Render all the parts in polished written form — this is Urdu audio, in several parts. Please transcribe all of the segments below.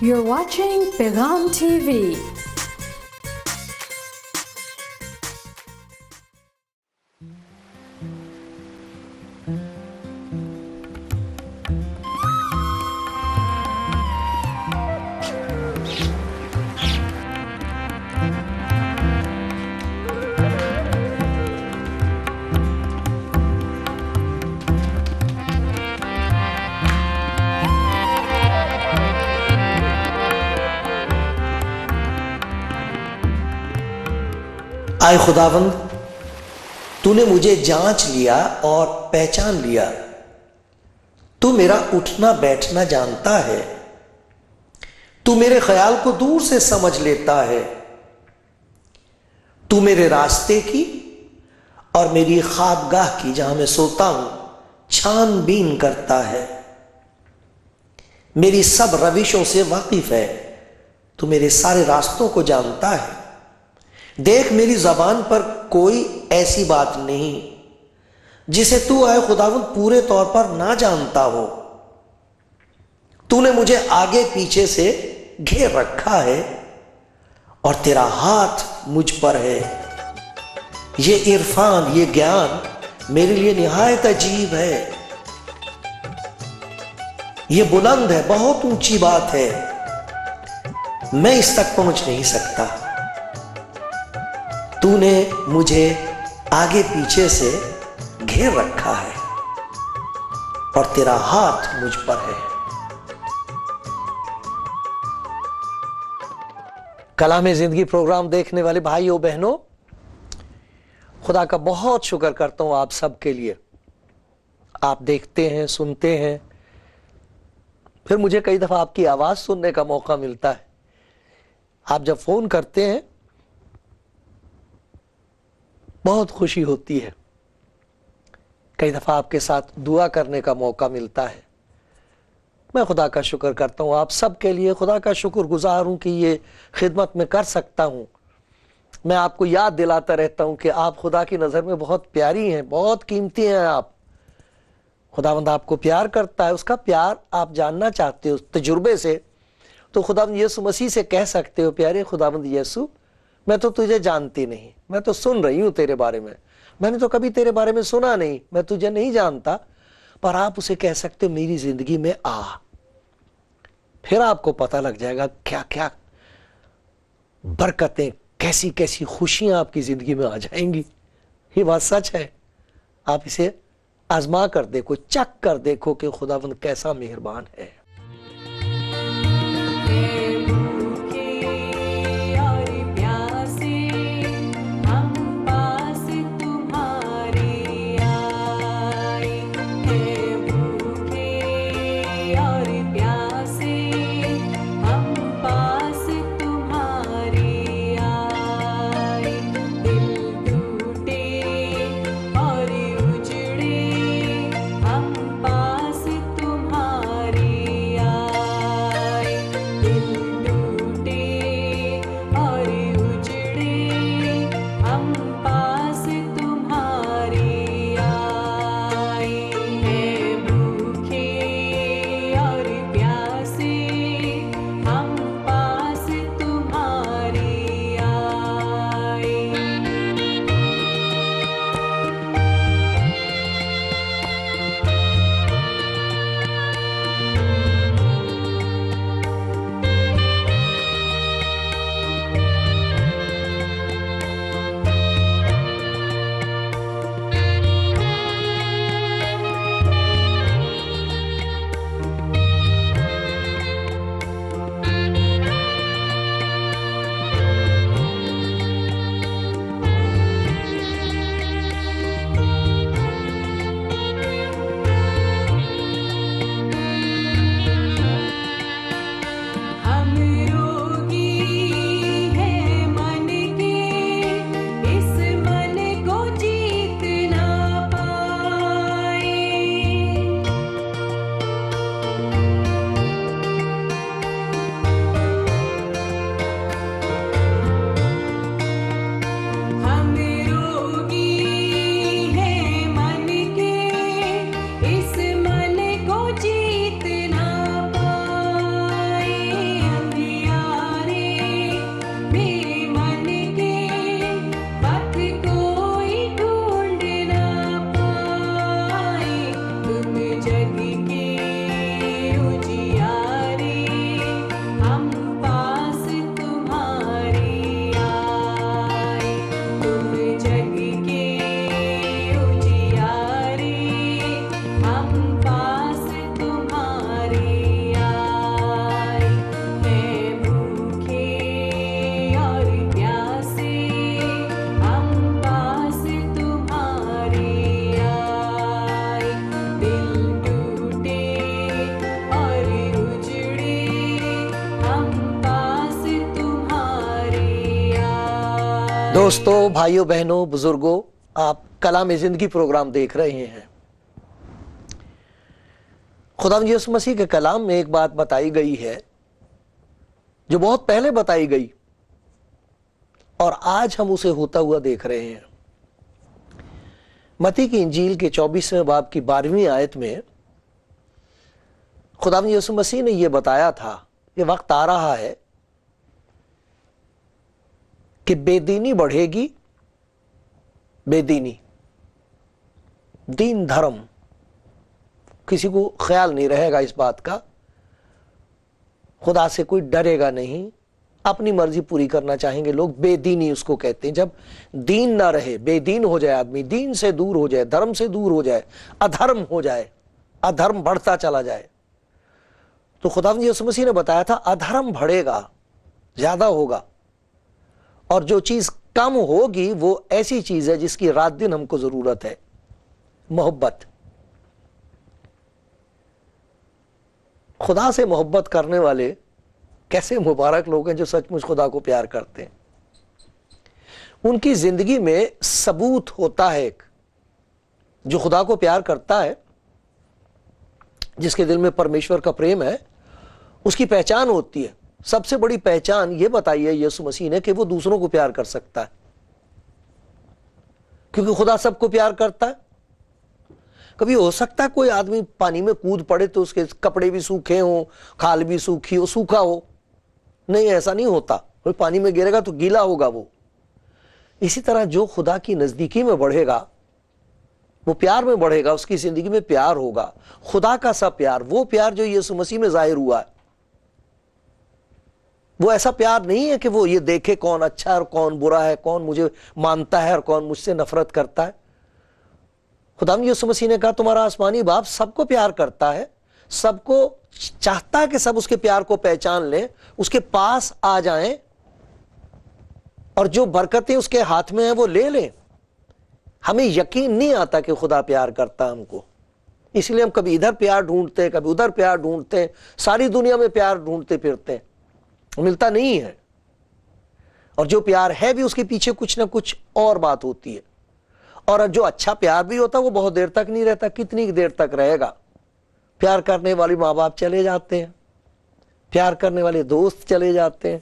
You're watching Pegham TV. آئے خداوند، تو نے مجھے جانچ لیا اور پہچان لیا۔ تو میرا اٹھنا بیٹھنا جانتا ہے، تو میرے خیال کو دور سے سمجھ لیتا ہے۔ تو میرے راستے کی اور میری خوابگاہ کی، جہاں میں سوتا ہوں، چھان بین کرتا ہے۔ میری سب روشوں سے واقف ہے، تو میرے سارے راستوں کو جانتا ہے۔ دیکھ، میری زبان پر کوئی ایسی بات نہیں جسے تو اے خداوند پورے طور پر نہ جانتا ہو۔ تو نے مجھے آگے پیچھے سے گھیر رکھا ہے اور تیرا ہاتھ مجھ پر ہے۔ یہ عرفان، یہ گیان میرے لیے نہایت عجیب ہے۔ یہ بلند ہے، بہت اونچی بات ہے، میں اس تک پہنچ نہیں سکتا۔ تو نے مجھے آگے پیچھے سے گھیر رکھا ہے اور تیرا ہاتھ مجھ پر ہے۔ کلام زندگی پروگرام دیکھنے والے بھائیوں بہنوں، خدا کا بہت شکر کرتا ہوں آپ سب کے لیے۔ آپ دیکھتے ہیں، سنتے ہیں، پھر مجھے کئی دفعہ آپ کی آواز سننے کا موقع ملتا ہے۔ آپ جب فون کرتے ہیں بہت خوشی ہوتی ہے۔ کئی دفعہ آپ کے ساتھ دعا کرنے کا موقع ملتا ہے۔ میں خدا کا شکر کرتا ہوں آپ سب کے لیے، خدا کا شکر گزار ہوں کہ یہ خدمت میں کر سکتا ہوں۔ میں آپ کو یاد دلاتا رہتا ہوں کہ آپ خدا کی نظر میں بہت پیاری ہیں، بہت قیمتی ہیں آپ۔ خداوند آپ کو پیار کرتا ہے، اس کا پیار آپ جاننا چاہتے ہو تجربے سے، تو خداوند یسوع مسیح سے کہہ سکتے ہو، پیارے خداوند یسوع، میں تو تجھے جانتی نہیں، میں تو سن رہی ہوں تیرے بارے میں نے تو کبھی تیرے بارے میں سنا نہیں، میں تجھے نہیں جانتا، پر آپ اسے کہہ سکتے ہو میری زندگی میں آ۔ پھر آپ کو پتہ لگ جائے گا کیا کیا برکتیں، کیسی کیسی خوشیاں آپ کی زندگی میں آ جائیں گی۔ یہ بات سچ ہے۔ آپ اسے آزما کر دیکھو، چک کر دیکھو کہ خداوند کیسا مہربان ہے۔ دوستو، بھائیوں بہنوں، بزرگوں، آپ کلام زندگی پروگرام دیکھ رہے ہیں۔ خداوند یسوع مسیح کے کلام میں ایک بات بتائی گئی ہے جو بہت پہلے بتائی گئی، اور آج ہم اسے ہوتا ہوا دیکھ رہے ہیں۔ متی کی انجیل کے 24ویں باب کی 12ویں آیت میں خداوند یسوع مسیح نے یہ بتایا تھا کہ وقت آ رہا ہے کہ بے دینی بڑھے گی، بے دینی، دین دھرم، کسی کو خیال نہیں رہے گا اس بات کا، خدا سے کوئی ڈرے گا نہیں، اپنی مرضی پوری کرنا چاہیں گے لوگ، بے دینی اس کو کہتے ہیں۔ جب دین نہ رہے، بے دین ہو جائے آدمی، دین سے دور ہو جائے، دھرم سے دور ہو جائے، ادھرم ہو جائے، ادھرم بڑھتا چلا جائے، تو خداوند یسوع مسیح نے بتایا تھا ادھرم بڑھے گا، زیادہ ہوگا، اور جو چیز کم ہوگی وہ ایسی چیز ہے جس کی رات دن ہم کو ضرورت ہے، محبت۔ خدا سے محبت کرنے والے کیسے مبارک لوگ ہیں جو سچ مچ خدا کو پیار کرتے ہیں۔ ان کی زندگی میں ثبوت ہوتا ہے ایک، جو خدا کو پیار کرتا ہے، جس کے دل میں پرمیشور کا پریم ہے، اس کی پہچان ہوتی ہے۔ سب سے بڑی پہچان یہ بتائی ہے یسوع مسیح نے کہ وہ دوسروں کو پیار کر سکتا ہے، کیونکہ خدا سب کو پیار کرتا ہے۔ کبھی ہو سکتا ہے کوئی آدمی پانی میں کود پڑے تو اس کے کپڑے بھی سوکھے ہوں، کھال بھی سوکھی ہو، سوکھا ہو، نہیں، ایسا نہیں ہوتا، کوئی پانی میں گرے گا تو گیلا ہوگا وہ۔ اسی طرح جو خدا کی نزدیکی میں بڑھے گا، وہ پیار میں بڑھے گا، اس کی زندگی میں پیار ہوگا، خدا کا سا پیار، وہ پیار جو یسوع مسیح میں ظاہر ہوا ہے۔ وہ ایسا پیار نہیں ہے کہ وہ یہ دیکھے کون اچھا ہے اور کون برا ہے، کون مجھے مانتا ہے اور کون مجھ سے نفرت کرتا ہے۔ خداوند یسوع مسیح نے کہا تمہارا آسمانی باپ سب کو پیار کرتا ہے، سب کو چاہتا ہے کہ سب اس کے پیار کو پہچان لیں، اس کے پاس آ جائیں، اور جو برکتیں اس کے ہاتھ میں ہیں وہ لے لیں۔ ہمیں یقین نہیں آتا کہ خدا پیار کرتا ہم کو، اس لیے ہم کبھی ادھر پیار ڈھونڈتے ہیں، کبھی ادھر پیار ڈھونڈتے ہیں، ساری دنیا میں پیار ڈھونڈتے پھرتے ہیں، ملتا نہیں ہے۔ اور جو پیار ہے بھی اس کے پیچھے کچھ نہ کچھ اور بات ہوتی ہے، اور جو اچھا پیار بھی ہوتا ہے وہ بہت دیر تک نہیں رہتا، کتنی دیر تک رہے گا؟ پیار کرنے والے ماں باپ چلے جاتے ہیں، پیار کرنے والے دوست چلے جاتے ہیں،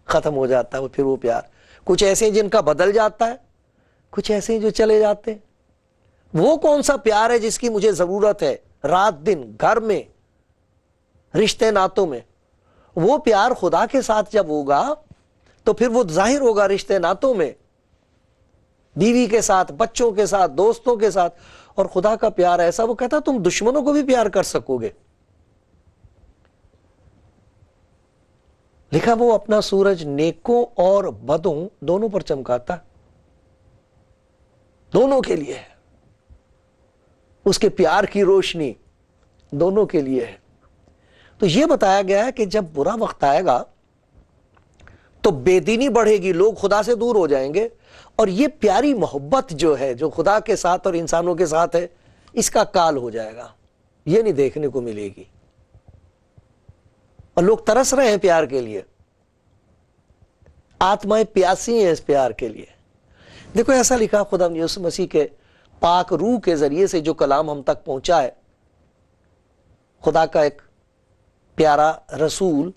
ختم ہو جاتا ہے پھر وہ پیار۔ کچھ ایسے ہیں جن کا بدل جاتا ہے، کچھ ایسے ہیں جو چلے جاتے ہیں۔ وہ کون سا پیار ہے جس کی مجھے ضرورت ہے رات دن، گھر میں، رشتے ناتوں میں؟ وہ پیار خدا کے ساتھ جب ہوگا تو پھر وہ ظاہر ہوگا رشتے ناتوں میں، بیوی کے ساتھ، بچوں کے ساتھ، دوستوں کے ساتھ۔ اور خدا کا پیار ایسا، وہ کہتا تم دشمنوں کو بھی پیار کر سکو گے۔ لکھا وہ اپنا سورج نیکوں اور بدوں دونوں پر چمکاتا، دونوں کے لیے ہے، اس کے پیار کی روشنی دونوں کے لیے ہے۔ تو یہ بتایا گیا ہے کہ جب برا وقت آئے گا تو بے دینی بڑھے گی، لوگ خدا سے دور ہو جائیں گے، اور یہ پیاری محبت جو ہے، جو خدا کے ساتھ اور انسانوں کے ساتھ ہے، اس کا کال ہو جائے گا، یہ نہیں دیکھنے کو ملے گی۔ اور لوگ ترس رہے ہیں پیار کے لیے، آتمائیں پیاسی ہیں اس پیار کے لیے۔ دیکھو ایسا لکھا خداوند یسوع مسیح کے پاک روح کے ذریعے سے جو کلام ہم تک پہنچا ہے، خدا کا ایک پیارا رسول،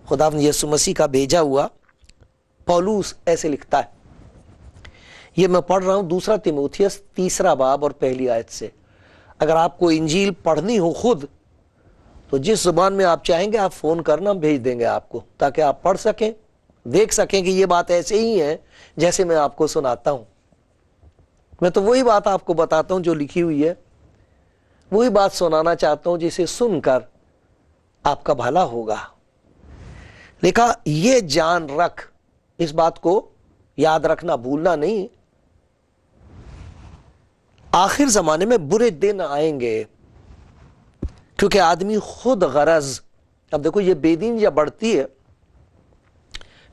خداوند یسوع مسیح کا بھیجا ہوا پولوس ایسے لکھتا ہے۔ یہ میں پڑھ رہا ہوں 2 تیموتھیوس 3 باب اور پہلی آیت سے۔ اگر آپ کو انجیل پڑھنی ہو خود تو جس زبان میں آپ چاہیں گے آپ فون کرنا، ہم بھیج دیں گے آپ کو، تاکہ آپ پڑھ سکیں، دیکھ سکیں کہ یہ بات ایسے ہی ہے جیسے میں آپ کو سناتا ہوں۔ میں تو وہی بات آپ کو بتاتا ہوں جو لکھی ہوئی ہے، وہی بات سنانا چاہتا ہوں جسے سن کر آپ کا بھلا ہوگا۔ لکھا یہ جان رکھ، اس بات کو یاد رکھنا، بھولنا نہیں، آخر زمانے میں برے دن آئیں گے، کیونکہ آدمی خود غرض۔ اب دیکھو یہ بے دین یا بڑھتی ہے،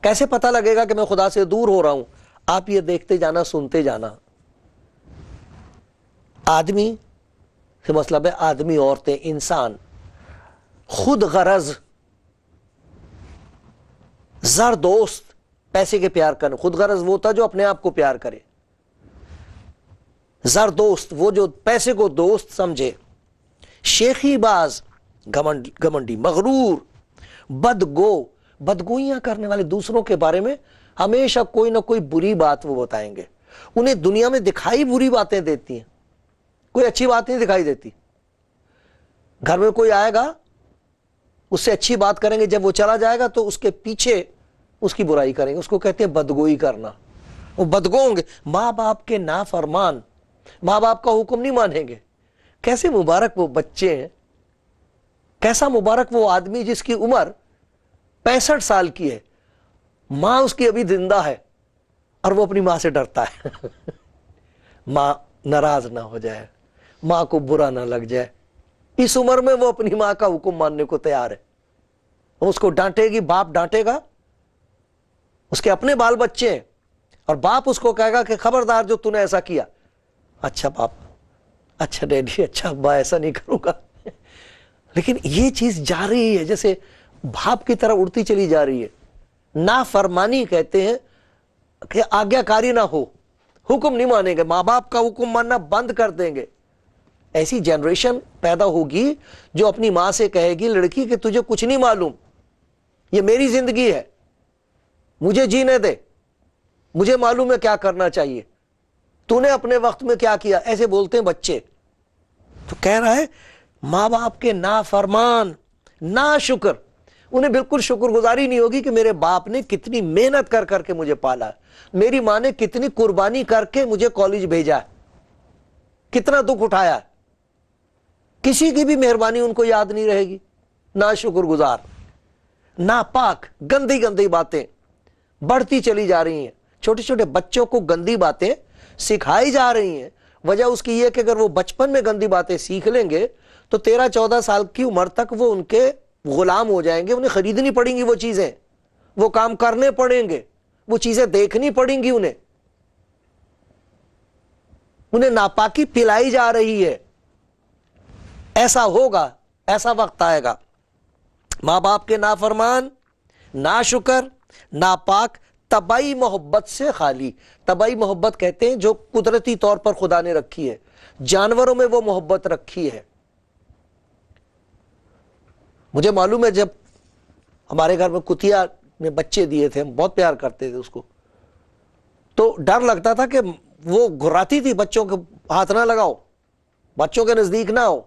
کیسے پتہ لگے گا کہ میں خدا سے دور ہو رہا ہوں؟ آپ یہ دیکھتے جانا، سنتے جانا۔ آدمی سے مطلب ہے آدمی، عورتیں، انسان خود غرض، زر دوست پیسے کے پیار کرنے. خود غرض وہ تھا جو اپنے آپ کو پیار کرے. زر دوست وہ جو پیسے کو دوست سمجھے. شیخی باز گمنڈی مغرور بدگو بدگوئیاں کرنے والے, دوسروں کے بارے میں ہمیشہ کوئی نہ کوئی بری بات وہ بتائیں گے. انہیں دنیا میں دکھائی بری باتیں دیتی ہیں, کوئی اچھی بات نہیں دکھائی دیتی. گھر میں کوئی آئے گا اس سے اچھی بات کریں گے, جب وہ چلا جائے گا تو اس کے پیچھے اس کی برائی کریں گے. اس کو کہتے ہیں بدگوئی کرنا. وہ بدگو ہوں گے, ماں باپ کے نافرمان, ماں باپ کا حکم نہیں مانیں گے. کیسے مبارک وہ بچے ہیں, کیسا مبارک وہ آدمی جس کی عمر 65 سال کی ہے, ماں اس کی ابھی زندہ ہے اور وہ اپنی ماں سے ڈرتا ہے. ماں ناراض نہ ہو جائے, ماں کو برا نہ لگ جائے. اس عمر میں وہ اپنی ماں کا حکم ماننے کو تیار ہے. اس کو ڈانٹے گی, باپ ڈانٹے گا, اس کے اپنے بال بچے ہیں, اور باپ اس کو کہے گا کہ خبردار جو تو نے ایسا کیا. اچھا باپ, اچھا ڈیڈی, اچھا ابا, ایسا نہیں کروں گا. لیکن یہ چیز جا رہی ہے جیسے بھاپ کی طرح اڑتی چلی جا رہی ہے. نافرمانی کہتے ہیں کہ آگیا کاری نہ ہو, حکم نہیں مانیں گے, ماں باپ کا حکم ماننا بند کر دیں گے. ایسی جنریشن پیدا ہوگی جو اپنی ماں سے کہے گی, لڑکی کہ تجھے کچھ نہیں معلوم, یہ میری زندگی ہے, مجھے جینے دے, مجھے معلوم ہے کیا کرنا چاہیے, تو نے اپنے وقت میں کیا کیا. ایسے بولتے ہیں بچے. تو کہہ رہا ہے ماں باپ کے نافرمان, ناشکر, انہیں بالکل شکر گزاری نہیں ہوگی کہ میرے باپ نے کتنی محنت کر کر کے مجھے پالا, میری ماں نے کتنی قربانی کر کے مجھے کالج بھیجا, کتنا دکھ اٹھایا. کسی کی بھی مہربانی ان کو یاد نہیں رہے گی. ناشکر گزار, ناپاک, گندی گندی باتیں بڑھتی چلی جا رہی ہیں. چھوٹے چھوٹے بچوں کو گندی باتیں سکھائی جا رہی ہیں. وجہ اس کی یہ کہ اگر وہ بچپن میں گندی باتیں سیکھ لیں گے تو 13-14 سال کی عمر تک وہ ان کے غلام ہو جائیں گے. انہیں خریدنی پڑیں گی وہ چیزیں, وہ کام کرنے پڑیں گے, وہ چیزیں دیکھنی پڑیں گی انہیں ناپاکی پلائی جا رہی ہے. ایسا ہوگا, ایسا وقت آئے گا. ماں باپ کے نافرمان, ناشکر, ناپاک, طبعی محبت سے خالی. طبعی محبت کہتے ہیں جو قدرتی طور پر خدا نے رکھی ہے. جانوروں میں وہ محبت رکھی ہے. مجھے معلوم ہے جب ہمارے گھر میں کتیا نے بچے دیے تھے, ہم بہت پیار کرتے تھے اس کو, تو ڈر لگتا تھا کہ وہ گھراتی تھی, بچوں کے ہاتھ نہ لگاؤ, بچوں کے نزدیک نہ ہو.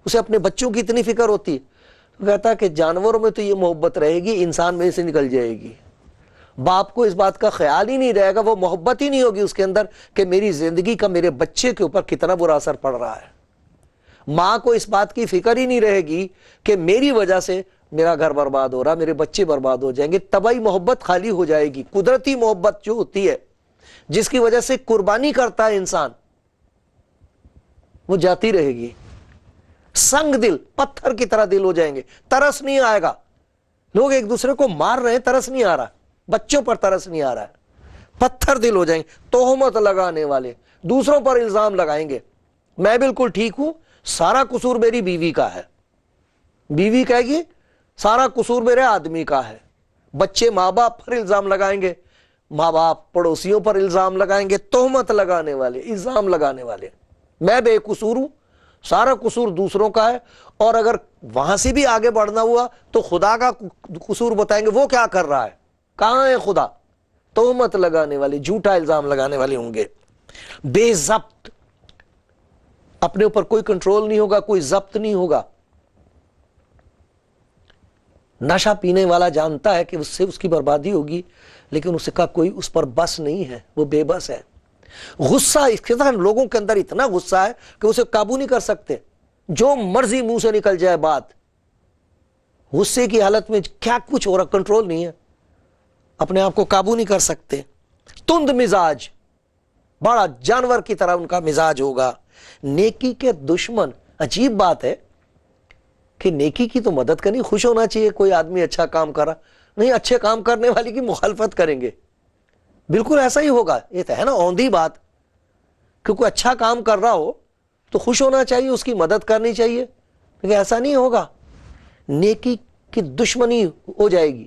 اسے اپنے بچوں کی اتنی فکر ہوتی. کہتا کہ جانوروں میں تو یہ محبت رہے گی, انسان میں سے نکل جائے گی. باپ کو اس بات کا خیال ہی نہیں رہے گا, وہ محبت ہی نہیں ہوگی اس کے اندر کہ میری زندگی کا میرے بچے کے اوپر کتنا برا اثر پڑ رہا ہے. ماں کو اس بات کی فکر ہی نہیں رہے گی کہ میری وجہ سے میرا گھر برباد ہو رہا, میرے بچے برباد ہو جائیں گے. طبعی محبت خالی ہو جائے گی. قدرتی محبت جو ہوتی ہے جس کی وجہ سے قربانی کرتا ہے انسان, وہ جاتی رہے گی. سنگ دل, پتھر کی طرح دل ہو جائیں گے. ترس نہیں آئے گا. لوگ ایک دوسرے کو مار رہے ہیں, ترس نہیں آ رہا, بچوں پر ترس نہیں آ رہا ہے. پتھر دل ہو جائیں گے. تہمت لگانے والے, دوسروں پر الزام لگائیں گے, میں بالکل ٹھیک ہوں, سارا قصور میری بیوی کا ہے. بیوی کہے گی سارا قصور میرے آدمی کا ہے. بچے ماں باپ پر الزام لگائیں گے, ماں باپ پڑوسیوں پر الزام لگائیں گے. تہمت لگانے والے, الزام لگانے والے, میں بے قصور ہوں, سارا قصور دوسروں کا ہے. اور اگر وہاں سے بھی آگے بڑھنا ہوا تو خدا کا قصور بتائیں گے, وہ کیا کر رہا ہے, کہاں ہے خدا. تہمت لگانے والے, جھوٹا الزام لگانے والے ہوں گے. بے ضبط, اپنے اوپر کوئی کنٹرول نہیں ہوگا, کوئی ضبط نہیں ہوگا. نشہ پینے والا جانتا ہے کہ اس سے اس کی بربادی ہوگی, لیکن اس کا کوئی اس پر بس نہیں ہے, وہ بے بس ہے. غصہ, اس کے طرح لوگوں کے اندر اتنا غصہ ہے کہ اسے قابو نہیں کر سکتے, جو مرضی منہ سے نکل جائے بات. غصے کی حالت میں کیا کچھ ہو رہا, کنٹرول نہیں ہے, اپنے آپ کو قابو نہیں کر سکتے. تند مزاج, بڑا جانور کی طرح ان کا مزاج ہوگا. نیکی کے دشمن, عجیب بات ہے کہ نیکی کی تو مدد کرنی, خوش ہونا چاہیے کوئی آدمی اچھا کام کر رہا, نہیں اچھے کام کرنے والی کی مخالفت کریں گے. بالکل ایسا ہی ہوگا. یہ تو ہے نا اوندھی بات, کہ کوئی اچھا کام کر رہا ہو تو خوش ہونا چاہیے, اس کی مدد کرنی چاہیے, لیکن ایسا نہیں ہوگا. نیکی کی دشمنی ہو جائے گی.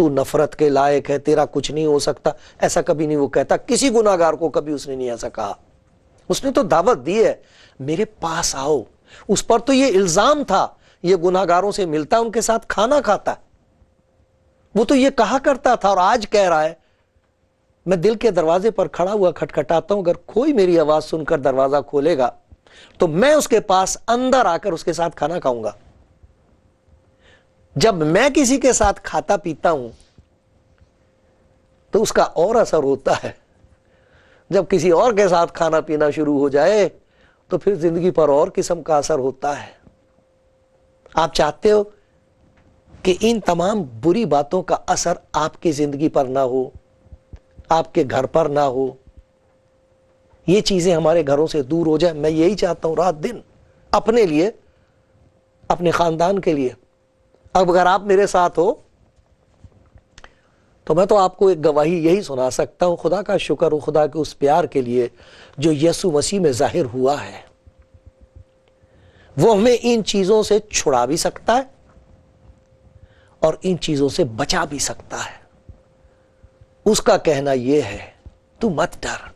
تو نفرت کے لائق ہے، تیرا کچھ نہیں ہو سکتا، ایسا کبھی نہیں وہ کہتا. کسی گناہگار کو کبھی اس نے نہیں ایسا کہا. اس نے تو دعوت دی ہے، میرے پاس آؤ. اس پر تو یہ الزام تھا یہ گناہگاروں سے ملتا ہے، ان کے ساتھ کھانا کھاتا ہے. وہ تو یہ کہا کرتا تھا، اور آج کہہ رہا ہے میں دل کے دروازے پر کھڑا ہوا کھٹکھٹاتا ہوں، اگر کوئی میری آواز سن کر دروازہ کھولے گا تو میں اس کے پاس اندر آ کر اس کے ساتھ کھانا کھاؤں گا. جب میں کسی کے ساتھ کھاتا پیتا ہوں تو اس کا اور اثر ہوتا ہے. جب کسی اور کے ساتھ کھانا پینا شروع ہو جائے تو پھر زندگی پر اور قسم کا اثر ہوتا ہے. آپ چاہتے ہو کہ ان تمام بری باتوں کا اثر آپ کی زندگی پر نہ ہو، آپ کے گھر پر نہ ہو، یہ چیزیں ہمارے گھروں سے دور ہو جائیں. میں یہی چاہتا ہوں رات دن، اپنے لیے، اپنے خاندان کے لیے. اب اگر آپ میرے ساتھ ہو تو میں تو آپ کو ایک گواہی یہی سنا سکتا ہوں. خدا کا شکر ہو خدا کے اس پیار کے لیے جو یسوع مسیح میں ظاہر ہوا ہے. وہ ہمیں ان چیزوں سے چھڑا بھی سکتا ہے اور ان چیزوں سے بچا بھی سکتا ہے. اس کا کہنا یہ ہے تو مت ڈر،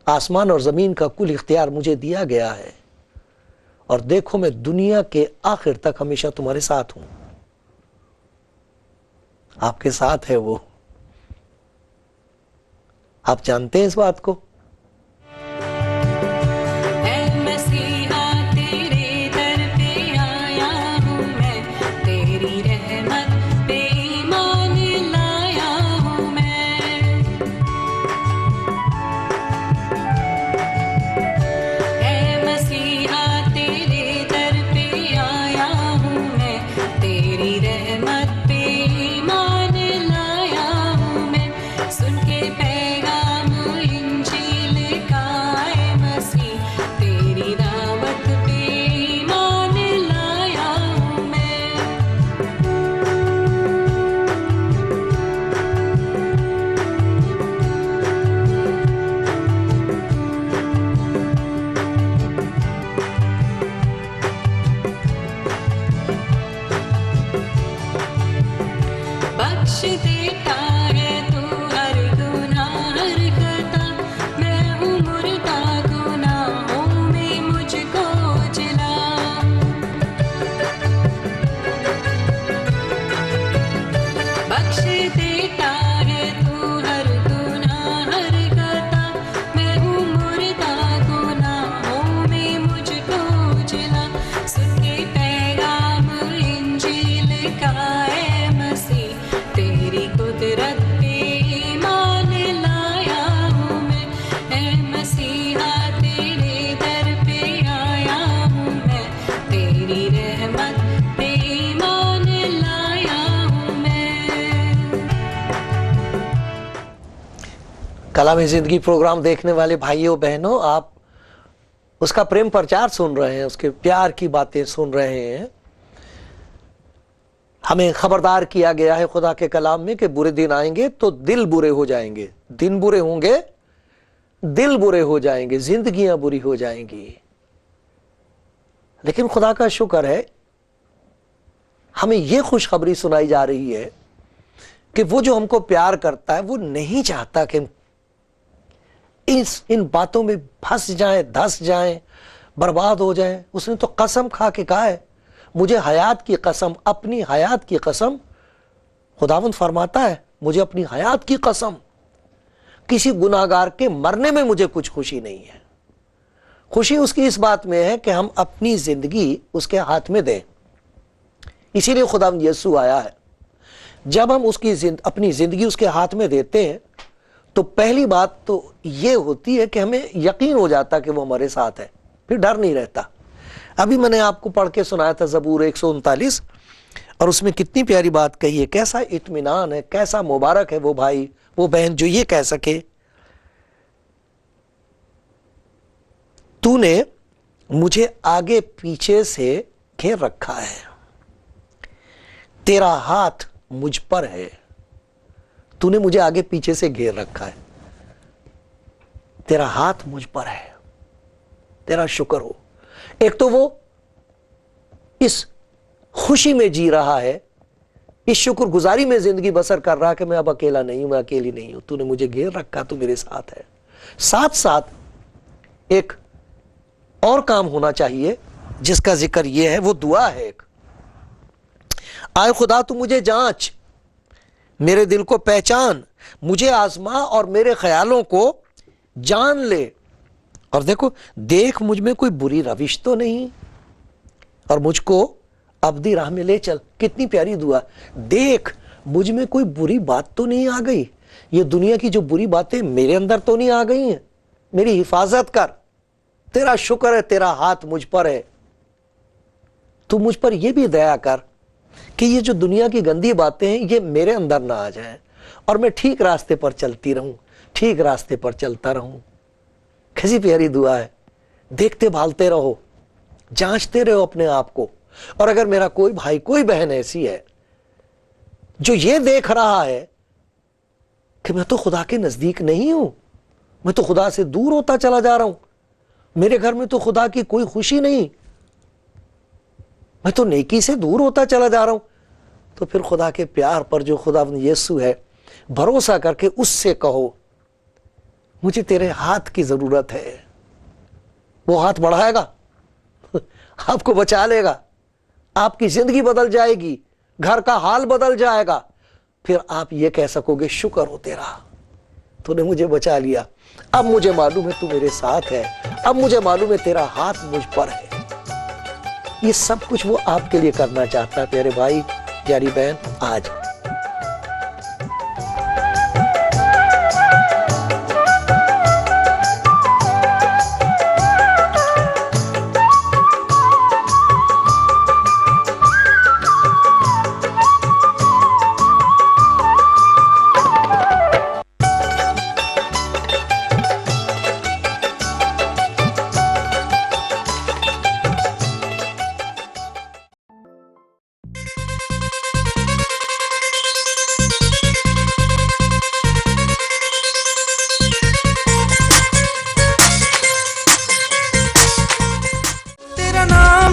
آسمان اور زمین کا کل اختیار مجھے دیا گیا ہے، اور دیکھو میں دنیا کے آخر تک ہمیشہ تمہارے ساتھ ہوں. آپ کے ساتھ ہے وہ. آپ جانتے ہیں اس بات کو؟ اے مسیحا تیرے در پہ آیا ہوں میں، تیری رحمت پہ ایمان لایا ہوں میں. اے مسیحا تیرے در پہ آیا ہوں میں، تیری رحمت پہ ایمان لایا ہوں میں. سن کے پیغام انجیل کا اے مسیح، تیری دعوت پہ ایمان لایا ہوں میں. بخش دیتا ہے تو ہر گناہ ہر خطا، میں ہوں مردہ گناہوں میں مجھ کو جلا. بخش دیتا ہے تو ہر گناہ ہر خطا، میں ہوں مردہ گناہوں میں مجھ کو جلا. سن کے پیغام انجیل کا اے مسیح، تیری قدرت پہ ایمان لایا ہوں میں. اے مسیحا تیرے در پہ آیا ہوں میں، تیری رحمت پہ ایمان لایا ہوں میں. کلام زندگی پروگرام دیکھنے والے بھائیوں بہنوں، آپ اس کا پریم پرچار سن رہے ہیں، اس کے پیار کی باتیں سن رہے ہیں. ہمیں خبردار کیا گیا ہے خدا کے کلام میں کہ برے دن آئیں گے تو دل برے ہو جائیں گے. دن برے ہوں گے، دل برے ہو جائیں گے، زندگیاں بری ہو جائیں گی. لیکن خدا کا شکر ہے ہمیں یہ خوشخبری سنائی جا رہی ہے کہ وہ جو ہم کو پیار کرتا ہے وہ نہیں چاہتا کہ ان باتوں میں پھنس جائیں، دھس جائیں، برباد ہو جائیں. اس نے تو قسم کھا کے کہا ہے، مجھے حیات کی قسم، اپنی حیات کی قسم، خداوند فرماتا ہے مجھے اپنی حیات کی قسم، کسی گناہگار کے مرنے میں مجھے کچھ خوشی نہیں ہے. خوشی اس کی اس بات میں ہے کہ ہم اپنی زندگی اس کے ہاتھ میں دیں. اسی لیے خداوند یسوع آیا ہے. جب ہم اپنی زندگی اس کے ہاتھ میں دیتے ہیں تو پہلی بات تو یہ ہوتی ہے کہ ہمیں یقین ہو جاتا کہ وہ ہمارے ساتھ ہے، پھر ڈر نہیں رہتا. ابھی میں نے آپ کو پڑھ کے سنایا تھا زبور 139، اور اس میں کتنی پیاری بات کہی ہے. کیسا اطمینان ہے، کیسا مبارک ہے وہ بھائی وہ بہن جو یہ کہہ سکے تو نے مجھے آگے پیچھے سے گھیر رکھا ہے، تیرا ہاتھ مجھ پر ہے. تو نے مجھے آگے پیچھے سے گھیر رکھا ہے، تیرا ہاتھ مجھ پر ہے. تیرا شکر ہو. ایک تو وہ اس خوشی میں جی رہا ہے اس شکر گزاری میں زندگی بسر کر رہا کہ میں اب اکیلا نہیں ہوں، میں اکیلی نہیں ہوں، تو نے مجھے گھیر رکھا، تو میرے ساتھ ہے۔ ساتھ ساتھ ایک اور کام ہونا چاہیے جس کا ذکر یہ ہے، وہ دعا ہے ایک، آئے خدا تو مجھے جانچ، میرے دل کو پہچان، مجھے آزما اور میرے خیالوں کو جان لے، اور دیکھو دیکھ مجھ میں کوئی بری روش تو نہیں، اور مجھ کو ابدی راہ میں لے چل۔ کتنی پیاری دعا، دیکھ مجھ میں کوئی بری بات تو نہیں آ گئی، یہ دنیا کی جو بری باتیں میرے اندر تو نہیں آ گئی ہیں، میری حفاظت کر، تیرا شکر ہے تیرا ہاتھ مجھ پر ہے، تو مجھ پر یہ بھی دیا کر کہ یہ جو دنیا کی گندی باتیں ہیں یہ میرے اندر نہ آ جائیں، اور میں ٹھیک راستے پر چلتی رہوں، ٹھیک راستے پر چلتا رہوں۔ کیسی پیاری دعا ہے، دیکھتے بھالتے رہو، جانچتے رہو اپنے آپ کو، اور اگر میرا کوئی بھائی کوئی بہن ایسی ہے جو یہ دیکھ رہا ہے کہ میں تو خدا کے نزدیک نہیں ہوں، میں تو خدا سے دور ہوتا چلا جا رہا ہوں، میرے گھر میں تو خدا کی کوئی خوشی نہیں، میں تو نیکی سے دور ہوتا چلا جا رہا ہوں، تو پھر خدا کے پیار پر جو خدا یسوع ہے بھروسہ کر کے اس سے کہو مجھے تیرے ہاتھ کی ضرورت ہے۔ وہ ہاتھ بڑھائے گا، آپ کو بچا لے گا، آپ کی زندگی بدل جائے گی، گھر کا حال بدل جائے گا، پھر آپ یہ کہہ سکو گے شکر ہو تیرا، تو نے مجھے بچا لیا، اب مجھے معلوم ہے تو میرے ساتھ ہے، اب مجھے معلوم ہے تیرا ہاتھ مجھ پر ہے۔ یہ سب کچھ وہ آپ کے لیے کرنا چاہتا ہے پیارے بھائی، پیاری بہن۔ آج